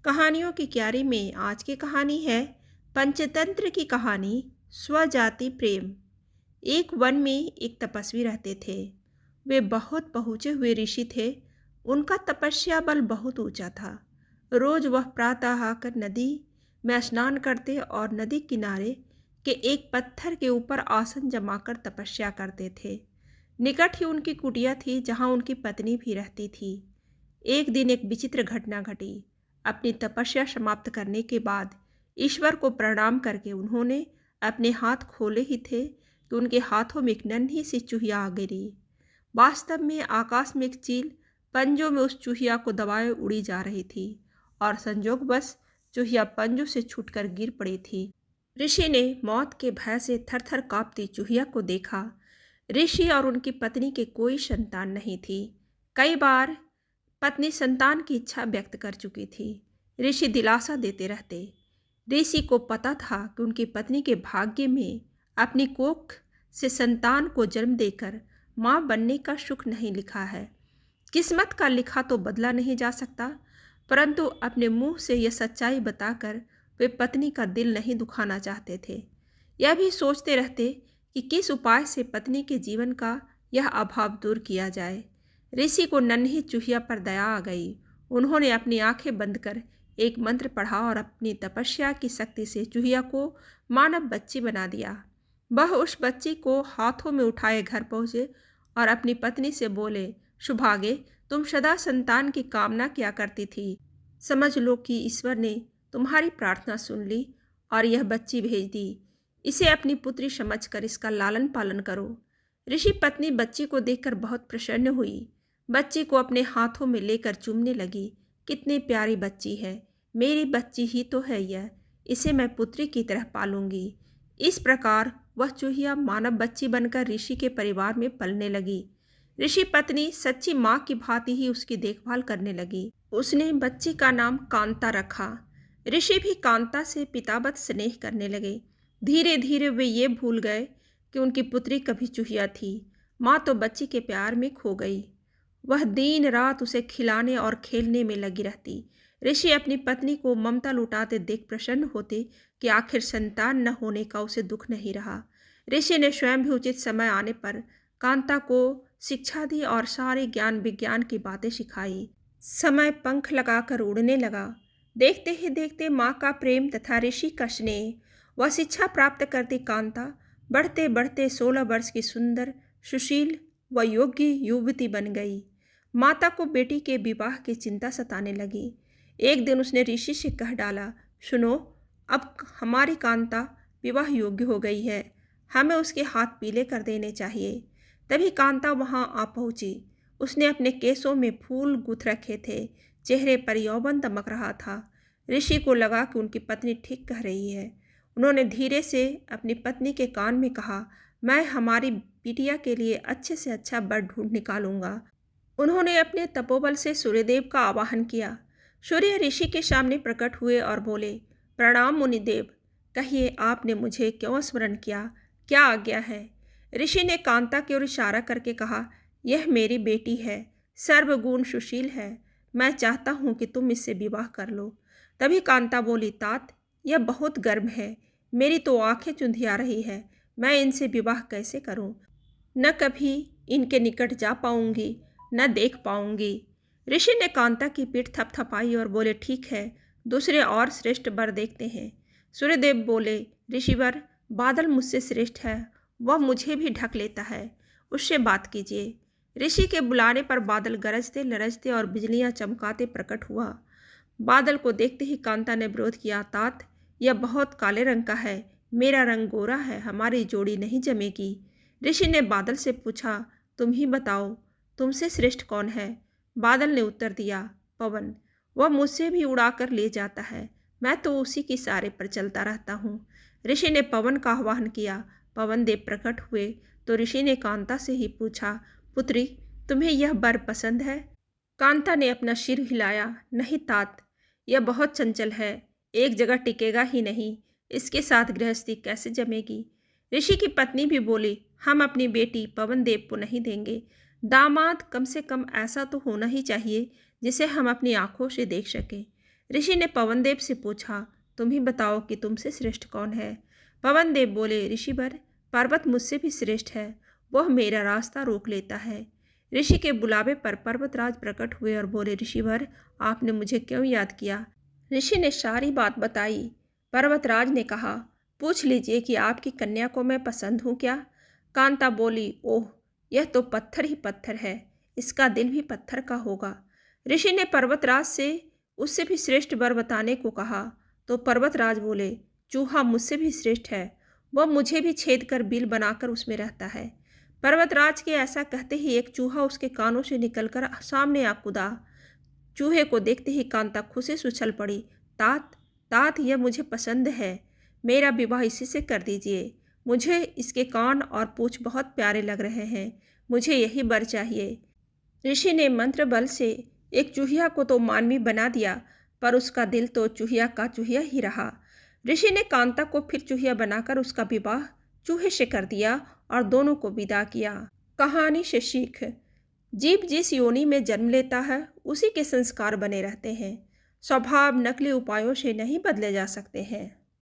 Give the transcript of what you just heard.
कहानियों की क्यारी में आज की कहानी है पंचतंत्र की कहानी स्वजाति प्रेम। एक वन में एक तपस्वी रहते थे। वे बहुत पहुँचे हुए ऋषि थे। उनका तपस्या बल बहुत ऊंचा था। रोज वह प्रातः आकर नदी में स्नान करते और नदी किनारे के एक पत्थर के ऊपर आसन जमाकर तपस्या करते थे। निकट ही उनकी कुटिया थी जहाँ उनकी पत्नी भी रहती थी। एक दिन एक विचित्र घटना घटी। अपनी तपस्या समाप्त करने के बाद ईश्वर को प्रणाम करके उन्होंने अपने हाथ खोले ही थे कि उनके हाथों में एक नन्ही सी चूहिया आ गिरी। वास्तव में आकाश में एक चील पंजों में उस चूहिया को दबाए उड़ी जा रही थी और संजोगवश चूहिया पंजों से छूटकर गिर पड़ी थी। ऋषि ने मौत के भय से थरथर कांपती चूहिया को देखा। ऋषि और उनकी पत्नी के कोई संतान नहीं थी। कई बार पत्नी संतान की इच्छा व्यक्त कर चुकी थी। ऋषि दिलासा देते रहते। ऋषि को पता था कि उनकी पत्नी के भाग्य में अपनी कोख से संतान को जन्म देकर माँ बनने का सुख नहीं लिखा है। किस्मत का लिखा तो बदला नहीं जा सकता, परंतु अपने मुंह से यह सच्चाई बताकर वे पत्नी का दिल नहीं दुखाना चाहते थे। यह भी सोचते रहते कि किस उपाय से पत्नी के जीवन का यह अभाव दूर किया जाए। ऋषि को नन्ही चूहिया पर दया आ गई। उन्होंने अपनी आंखें बंद कर एक मंत्र पढ़ा और अपनी तपस्या की शक्ति से चूहिया को मानव बच्ची बना दिया। वह उस बच्ची को हाथों में उठाए घर पहुँचे और अपनी पत्नी से बोले, सुभागे, तुम सदा संतान की कामना किया करती थी। समझ लो कि ईश्वर ने तुम्हारी प्रार्थना सुन ली और यह बच्ची भेज दी। इसे अपनी पुत्री समझकर इसका लालन पालन करो। ऋषि पत्नी बच्ची को देखकर बहुत प्रसन्न हुई। बच्ची को अपने हाथों में लेकर चूमने लगी। कितनी प्यारी बच्ची है, मेरी बच्ची ही तो है यह, इसे मैं पुत्री की तरह पालूंगी। इस प्रकार वह चूहिया मानव बच्ची बनकर ऋषि के परिवार में पलने लगी। ऋषि पत्नी सच्ची माँ की भांति ही उसकी देखभाल करने लगी। उसने बच्ची का नाम कांता रखा। ऋषि भी कांता से पितावत स्नेह करने लगे। धीरे धीरे वे ये भूल गए कि उनकी पुत्री कभी चूहिया थी। माँ तो बच्ची के प्यार में खो गई। वह दिन रात उसे खिलाने और खेलने में लगी रहती। ऋषि अपनी पत्नी को ममता लुटाते देख प्रसन्न होते कि आखिर संतान न होने का उसे दुख नहीं रहा। ऋषि ने स्वयं भी उचित समय आने पर कांता को शिक्षा दी और सारे ज्ञान विज्ञान की बातें सिखाई। समय पंख लगाकर उड़ने लगा। देखते ही देखते माँ का प्रेम तथा ऋषि का स्नेह, वह शिक्षा प्राप्त करती कांता बढ़ते बढ़ते 16 वर्ष की सुंदर, सुशील व योग्य युवती बन गई। माता को बेटी के विवाह की चिंता सताने लगी। एक दिन उसने ऋषि से कह डाला, सुनो, अब हमारी कांता विवाह योग्य हो गई है, हमें उसके हाथ पीले कर देने चाहिए। तभी कांता वहां आ पहुंची। उसने अपने केसों में फूल गूंथ रखे थे, चेहरे पर यौवन दमक रहा था। ऋषि को लगा कि उनकी पत्नी ठीक कह रही है। उन्होंने धीरे से अपनी पत्नी के कान में कहा, मैं हमारी बिटिया के लिए अच्छे से अच्छा वर ढूंढ निकालूंगा। उन्होंने अपने तपोबल से सूर्यदेव का आवाहन किया। सूर्य ऋषि के सामने प्रकट हुए और बोले, प्रणाम मुनिदेव, कहिए आपने मुझे क्यों स्मरण किया, क्या आज्ञा है। ऋषि ने कांता की ओर इशारा करके कहा, यह मेरी बेटी है, सर्वगुण सुशील है, मैं चाहता हूँ कि तुम इससे विवाह कर लो। तभी कांता बोली, तात, यह बहुत गर्व है, मेरी तो आंखें चुंधिया रही है, मैं इनसे विवाह कैसे करूँ, न कभी इनके निकट जा पाऊंगी न देख पाऊंगी। ऋषि ने कांता की पीठ थपथपाई और बोले, ठीक है, दूसरे और श्रेष्ठ वर देखते हैं। सूर्यदेव बोले, ऋषिवर, बादल मुझसे श्रेष्ठ है, वह मुझे भी ढक लेता है, उससे बात कीजिए। ऋषि के बुलाने पर बादल गरजते लरजते और बिजलियां चमकाते प्रकट हुआ। बादल को देखते ही कांता ने विरोध किया, तात, यह बहुत काले रंग का है, मेरा रंग गोरा है, हमारी जोड़ी नहीं जमेगी। ऋषि ने बादल से पूछा, तुम ही बताओ, तुमसे श्रेष्ठ कौन है। बादल ने उत्तर दिया, पवन, वह मुझसे भी उड़ाकर ले जाता है, मैं तो उसी के इशारे पर चलता रहता हूँ। ऋषि ने पवन का आह्वान किया। पवन देव प्रकट हुए तो ऋषि ने कांता से ही पूछा, पुत्री, तुम्हें यह वर पसंद है। कांता ने अपना सिर हिलाया, नहीं तात, यह बहुत चंचल है, एक जगह टिकेगा ही नहीं, इसके साथ गृहस्थी कैसे जमेगी। ऋषि की पत्नी भी बोली, हम अपनी बेटी पवन देव को नहीं देंगे, दामाद कम से कम ऐसा तो होना ही चाहिए जिसे हम अपनी आंखों से देख सकें। ऋषि ने पवनदेव से पूछा, तुम ही बताओ कि तुमसे श्रेष्ठ कौन है। पवनदेव बोले, ऋषिवर, पर्वत मुझसे भी श्रेष्ठ है, वह मेरा रास्ता रोक लेता है। ऋषि के बुलावे पर पर्वतराज प्रकट हुए और बोले, ऋषिवर, आपने मुझे क्यों याद किया। ऋषि ने सारी बात बताई। पर्वतराज ने कहा, पूछ लीजिए कि आपकी कन्या को मैं पसंद हूँ क्या। कांता बोली, ओह, यह तो पत्थर ही पत्थर है, इसका दिल भी पत्थर का होगा। ऋषि ने पर्वतराज से उससे भी श्रेष्ठ वर बताने को कहा तो पर्वतराज बोले, चूहा मुझसे भी श्रेष्ठ है, वह मुझे भी छेद कर बिल बनाकर उसमें रहता है। पर्वतराज के ऐसा कहते ही एक चूहा उसके कानों से निकलकर सामने आ कूदा। चूहे को देखते ही कांता खुशी से उछल पड़ी। तात, तात, यह मुझे पसंद है, मेरा विवाह इसी से कर दीजिए। मुझे इसके कान और पूंछ बहुत प्यारे लग रहे हैं, मुझे यही वर चाहिए। ऋषि ने मंत्र बल से एक चूहिया को तो मानवी बना दिया, पर उसका दिल तो चूहिया का चूहिया ही रहा। ऋषि ने कांता को फिर चूहिया बनाकर उसका विवाह चूहे से कर दिया और दोनों को विदा किया। कहानी से सीख। जीव जिस योनि में जन्म लेता है उसी के संस्कार बने रहते हैं। स्वभाव नकली उपायों से नहीं बदले जा सकते हैं।